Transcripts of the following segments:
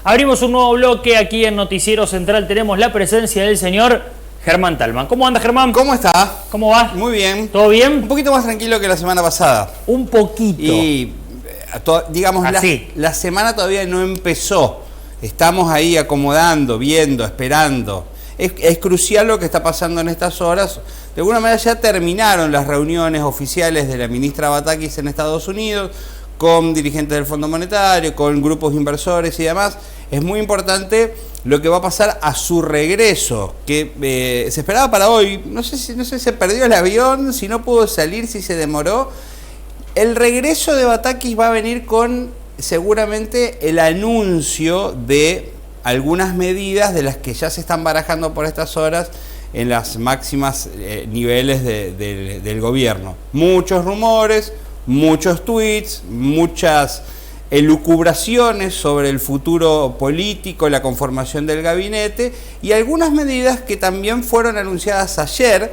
Abrimos un nuevo bloque aquí en Noticiero Central. Tenemos la presencia del señor Germán Talman. ¿Cómo anda, Germán? ¿Cómo está? ¿Cómo va? Muy bien. ¿Todo bien? Un poquito más tranquilo que la semana pasada. Un poquito. Y, digamos, la semana todavía no empezó. Estamos ahí acomodando, viendo, esperando. Es crucial lo que está pasando en estas horas. De alguna manera ya terminaron las reuniones oficiales de la ministra Batakis en Estados Unidos, con dirigentes del Fondo Monetario, con grupos inversores y demás. Es muy importante lo que va a pasar a su regreso, que se esperaba para hoy. No sé si se perdió el avión, si no pudo salir, si se demoró. El regreso de Batakis va a venir con seguramente el anuncio de algunas medidas de las que ya se están barajando por estas horas en las máximas niveles del gobierno. Muchos rumores, muchos tweets, muchas elucubraciones sobre el futuro político, la conformación del gabinete y algunas medidas que también fueron anunciadas ayer.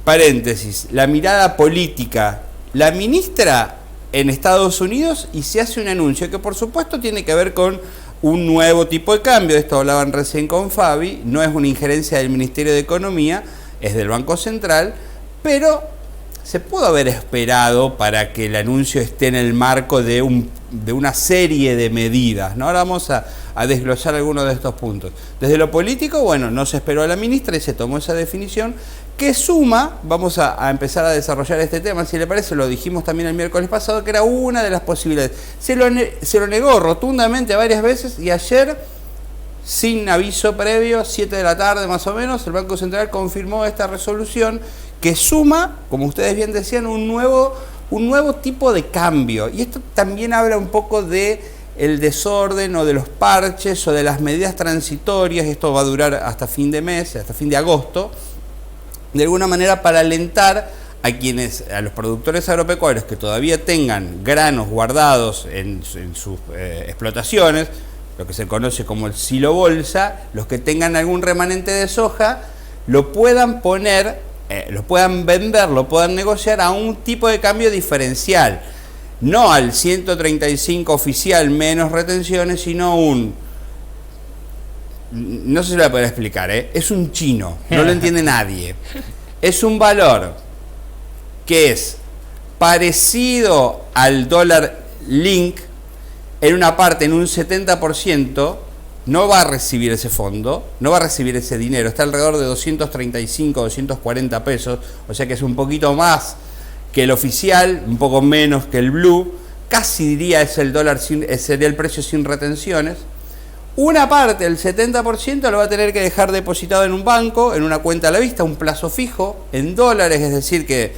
Paréntesis, la mirada política. La ministra en Estados Unidos y se hace un anuncio que por supuesto tiene que ver con un nuevo tipo de cambio. De esto hablaban recién con Fabi. No es una injerencia del Ministerio de Economía, es del Banco Central, pero se pudo haber esperado para que el anuncio esté en el marco de una serie de medidas, ¿no? Ahora vamos a desglosar algunos de estos puntos. Desde lo político, bueno, no se esperó a la ministra y se tomó esa definición que suma, vamos a empezar a desarrollar este tema, si le parece, lo dijimos también el miércoles pasado, que era una de las posibilidades. Se lo negó rotundamente varias veces y ayer, sin aviso previo, 7 de la tarde más o menos, el Banco Central confirmó esta resolución que suma, como ustedes bien decían, un nuevo tipo de cambio. Y esto también habla un poco de el desorden o de los parches o de las medidas transitorias. Esto va a durar hasta fin de mes, hasta fin de agosto, de alguna manera para alentar a los productores agropecuarios que todavía tengan granos guardados en sus explotaciones, lo que se conoce como el silo bolsa, los que tengan algún remanente de soja, lo puedan poner, lo puedan vender, lo puedan negociar a un tipo de cambio diferencial, no al 135 oficial menos retenciones, sino no sé si lo voy a poder explicar, es un chino, no lo entiende nadie. Es un valor que es parecido al dólar link, en una parte, en un 70%, no va a recibir ese fondo, no va a recibir ese dinero, está alrededor de 235, 240 pesos, o sea que es un poquito más que el oficial, un poco menos que el blue, casi diría es el dólar, sería el precio sin retenciones. Una parte, el 70%, lo va a tener que dejar depositado en un banco, en una cuenta a la vista, un plazo fijo, en dólares, es decir que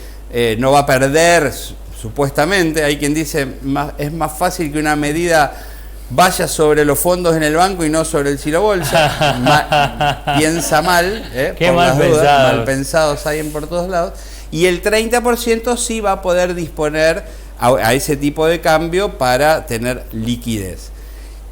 no va a perder, supuestamente. Hay quien dice es más fácil que una medida vaya sobre los fondos en el banco y no sobre el silo bolsa. Piensa mal, Qué por mal las dudas, pensado. mal pensados hay por todos lados. Y el 30% sí va a poder disponer a ese tipo de cambio para tener liquidez.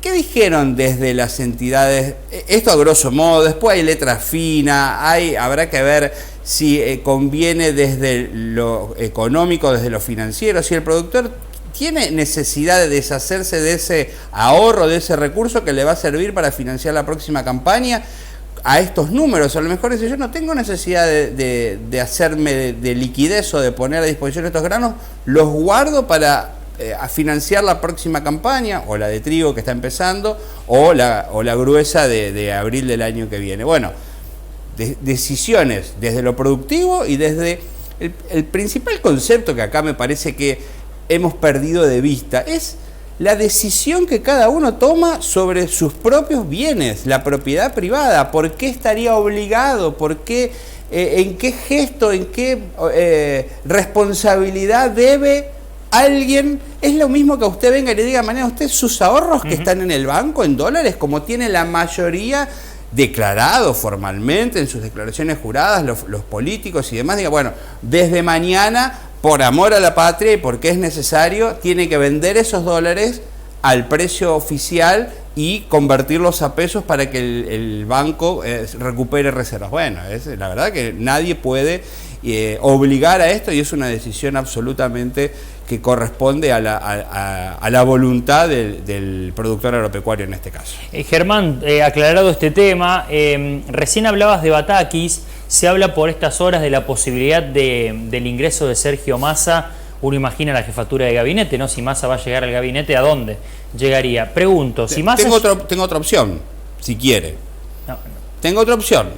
¿Qué dijeron desde las entidades? Esto a grosso modo, después hay letra fina, habrá que ver si conviene desde lo económico, desde lo financiero, si el productor tiene necesidad de deshacerse de ese ahorro, de ese recurso que le va a servir para financiar la próxima campaña a estos números. A lo mejor dice, yo no tengo necesidad de hacerme de liquidez o de poner a disposición estos granos, los guardo para a financiar la próxima campaña, o la de trigo que está empezando, o la gruesa de abril del año que viene. Bueno, decisiones desde lo productivo y desde el principal concepto que acá me parece que hemos perdido de vista, es la decisión que cada uno toma sobre sus propios bienes, la propiedad privada. ¿Por qué estaría obligado? ¿Por qué? ¿En qué gesto? ¿En qué responsabilidad debe alguien? Es lo mismo que a usted venga y le diga, mañana usted sus ahorros que están en el banco en dólares, como tiene la mayoría declarado formalmente en sus declaraciones juradas, los políticos y demás, diga, bueno, desde mañana, por amor a la patria y porque es necesario, tiene que vender esos dólares al precio oficial y convertirlos a pesos para que el banco recupere reservas. Bueno, la verdad que nadie puede obligar a esto y es una decisión absolutamente que corresponde a la voluntad del productor agropecuario en este caso. Germán, aclarado este tema, recién hablabas de Batakis, se habla por estas horas de la posibilidad del ingreso de Sergio Massa. Uno imagina la jefatura de gabinete, ¿no? Si Massa va a llegar al gabinete, ¿a dónde llegaría? Pregunto, si Massa... Tengo otra opción, si quiere. No. Tengo otra opción.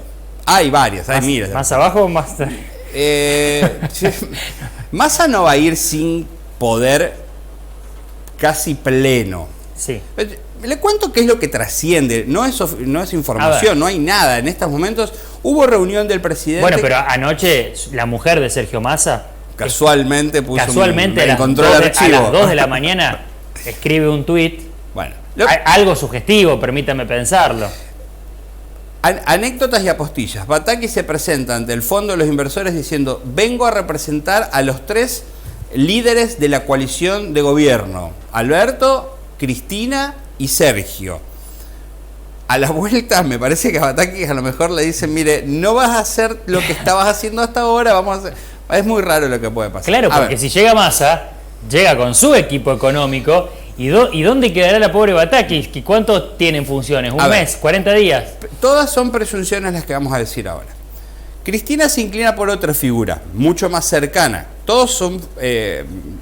Hay varias, hay miles. ¿Más abajo o más...? Massa no va a ir sin poder casi pleno. Sí. Le cuento qué es lo que trasciende, no es información, no hay nada. En estos momentos hubo reunión del presidente. Bueno, pero anoche la mujer de Sergio Massa casualmente encontró el archivo. A las 2 de la mañana escribe un tuit. Bueno, algo sugestivo, permítame pensarlo. Anécdotas y apostillas. Batakis se presenta ante el Fondo de los Inversores diciendo: vengo a representar a los 3 líderes de la coalición de gobierno, Alberto, Cristina y Sergio. A la vuelta me parece que a Batakis a lo mejor le dicen: mire, no vas a hacer lo que estabas haciendo hasta ahora, vamos a hacer... Es muy raro lo que puede pasar. Claro, porque si llega Massa, llega con su equipo económico. ¿Y dónde quedará la pobre Batakis? ¿Cuánto tienen funciones? ¿Un mes? ¿40 días? Todas son presunciones las que vamos a decir ahora. Cristina se inclina por otra figura, mucho más cercana. Todos son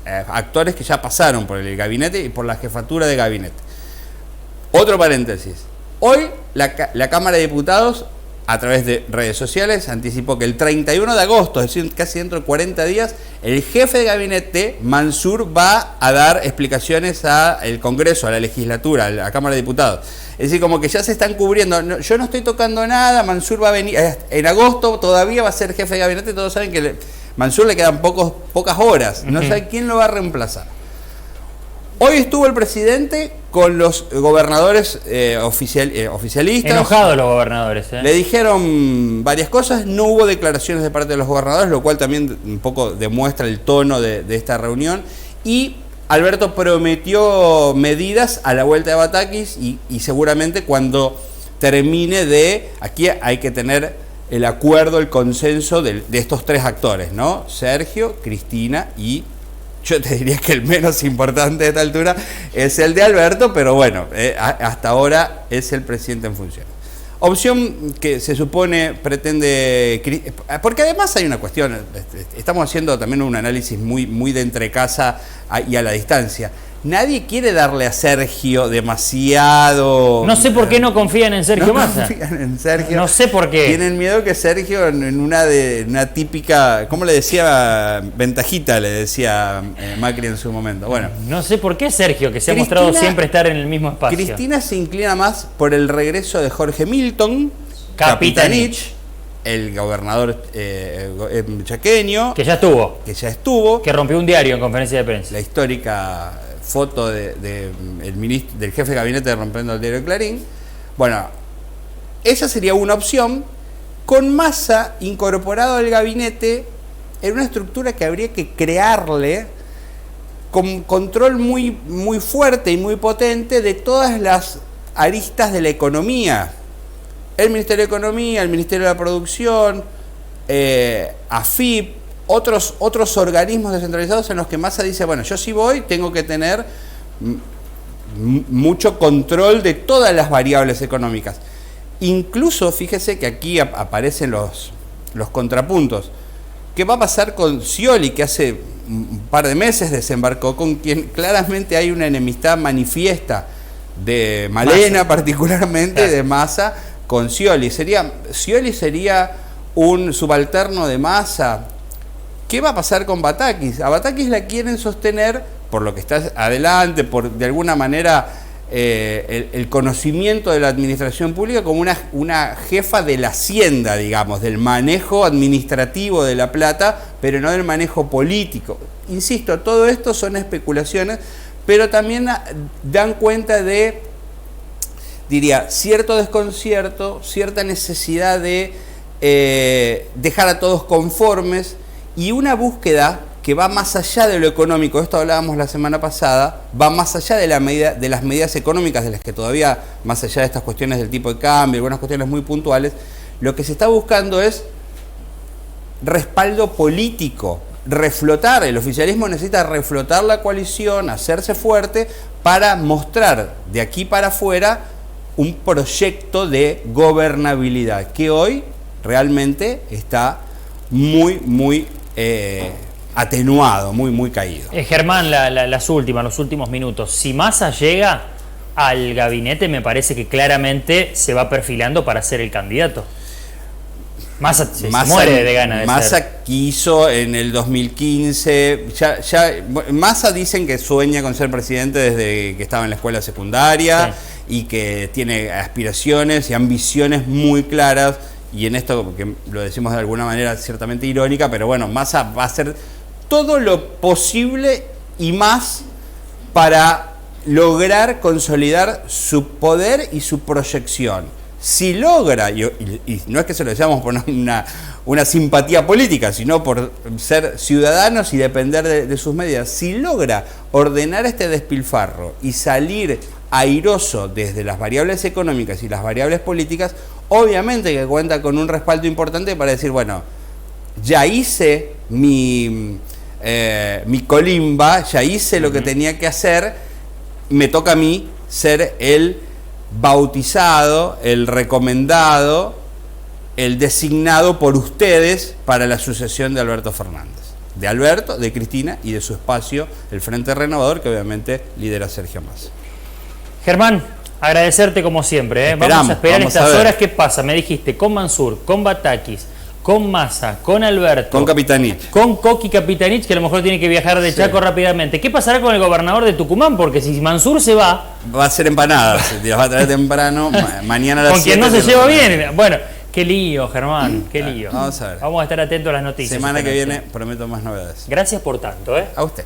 actores que ya pasaron por el gabinete y por la jefatura de gabinete. Otro paréntesis. Hoy la Cámara de Diputados, a través de redes sociales, anticipó que el 31 de agosto, es decir, casi dentro de 40 días, el jefe de gabinete, Mansur, va a dar explicaciones al Congreso, a la legislatura, a la Cámara de Diputados. Es decir, como que ya se están cubriendo. Yo no estoy tocando nada, Mansur va a venir, en agosto todavía va a ser jefe de gabinete, todos saben que Mansur le quedan pocas horas, no sabe quién lo va a reemplazar. Hoy estuvo el presidente con los gobernadores oficialistas. Enojados los gobernadores. Le dijeron varias cosas, no hubo declaraciones de parte de los gobernadores, lo cual también un poco demuestra el tono de esta reunión. Y Alberto prometió medidas a la vuelta de Batakis y seguramente cuando termine aquí hay que tener el acuerdo, el consenso de estos 3 actores, ¿no? Sergio, Cristina y... Yo te diría que el menos importante de esta altura es el de Alberto, pero bueno, hasta ahora es el presidente en funciones. Opción que se supone pretende... Porque además hay una cuestión, estamos haciendo también un análisis muy de entrecasa y a la distancia. Nadie quiere darle a Sergio demasiado... No sé por qué no confían en Sergio Massa. No confían en Sergio. No sé por qué. Tienen miedo que Sergio en una típica... ¿Cómo le decía? Ventajita, le decía Macri en su momento. Bueno. No sé por qué Sergio, que se ha mostrado siempre estar en el mismo espacio. Cristina se inclina más por el regreso de Jorge Milton, Capitanich, el gobernador chaqueño. Que ya estuvo. Que rompió un diario en conferencia de prensa. La histórica foto del jefe de gabinete rompiendo el diario Clarín. Bueno, esa sería una opción, con Massa incorporado al gabinete en una estructura que habría que crearle con control muy fuerte y muy potente de todas las aristas de la economía. El Ministerio de Economía, el Ministerio de la Producción, AFIP, otros organismos descentralizados en los que Massa dice, bueno, yo sí voy, tengo que tener mucho control de todas las variables económicas. Incluso, fíjese que aquí aparecen los contrapuntos. ¿Qué va a pasar con Scioli, que hace un par de meses desembarcó, con quien claramente hay una enemistad manifiesta de Malena, particularmente, claro, de Massa, con Scioli? Scioli sería un subalterno de Massa. ¿Qué va a pasar con Batakis? A Batakis la quieren sostener, por lo que está adelante, por de alguna manera el conocimiento de la administración pública, como una jefa de la hacienda, digamos, del manejo administrativo de la plata, pero no del manejo político. Insisto, todo esto son especulaciones, pero también dan cuenta de, diría, cierto desconcierto, cierta necesidad de dejar a todos conformes, y una búsqueda que va más allá de lo económico. Esto hablábamos la semana pasada, va más allá de las medidas económicas, de las que todavía, más allá de estas cuestiones del tipo de cambio, algunas cuestiones muy puntuales, lo que se está buscando es respaldo político. reflotar, el oficialismo necesita reflotar la coalición, hacerse fuerte para mostrar de aquí para afuera un proyecto de gobernabilidad que hoy realmente está muy atenuado, muy caído. Germán, los últimos minutos. Si Massa llega al gabinete, me parece que claramente se va perfilando para ser el candidato. Massa se muere de ganas de Massa ser. quiso en el 2015, Massa dicen que sueña con ser presidente desde que estaba en la escuela secundaria, sí, y que tiene aspiraciones y ambiciones muy claras, y en esto que lo decimos de alguna manera ciertamente irónica, pero bueno, Massa va a hacer todo lo posible y más para lograr consolidar su poder y su proyección. Si logra, y no es que se lo decíamos por una simpatía política, sino por ser ciudadanos y depender de sus medidas, si logra ordenar este despilfarro y salir airoso desde las variables económicas y las variables políticas, obviamente que cuenta con un respaldo importante para decir, bueno, ya hice mi colimba, ya hice lo que tenía que hacer, me toca a mí ser el bautizado, el recomendado, el designado por ustedes para la sucesión de Alberto Fernández. De Alberto, de Cristina y de su espacio, el Frente Renovador, que obviamente lidera Sergio Massa. Germán, agradecerte como siempre. Vamos a esperar estas horas. ¿Qué pasa? Me dijiste, con Mansur, con Batakis, con Massa, con Alberto, con Capitanich, con Coqui Capitanich, que a lo mejor tiene que viajar de Chaco rápidamente. ¿Qué pasará con el gobernador de Tucumán? Porque si Mansur se va a ser empanadas, te las va a traer temprano, mañana a las 7. Con quien no se lleva bien. Bueno, qué lío, Germán, qué lío. Vamos a ver. Vamos a estar atentos a las noticias. Semana que viene prometo más novedades. Gracias por tanto. A usted.